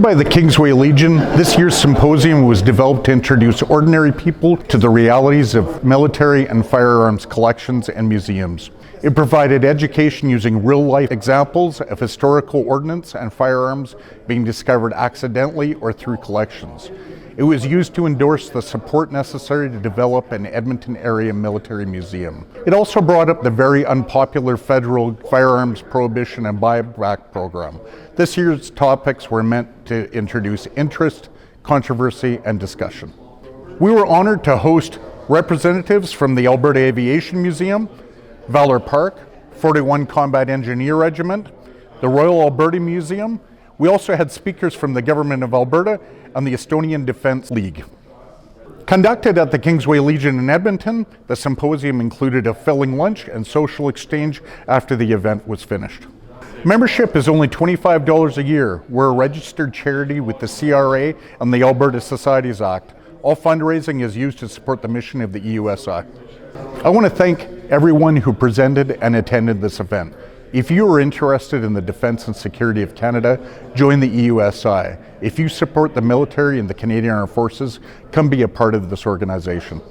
by the Kingsway Legion, this year's symposium was developed to introduce ordinary people to the realities of military and firearms collections and museums. It provided education using real-life examples of historical ordnance and firearms being discovered accidentally or through collections. It was used to endorse the support necessary to develop an Edmonton area military museum. It also brought up the very unpopular federal firearms prohibition and buyback program. This year's topics were meant to introduce interest, controversy, and discussion. We were honored to host representatives from the Alberta Aviation Museum, Valor Park, 41 Combat Engineer Regiment, the Royal Alberta Museum. We also had speakers from the Government of Alberta and the Estonian Defence League. Conducted at the Kingsway Legion in Edmonton, the symposium included a filling lunch and social exchange after the event was finished. Membership is only $25 a year. We're a registered charity with the CRA and the Alberta Societies Act. All fundraising is used to support the mission of the EUSI. I want to thank everyone who presented and attended this event. If you are interested in the defence and security of Canada, join the EUSI. If you support the military and the Canadian Armed Forces, come be a part of this organization.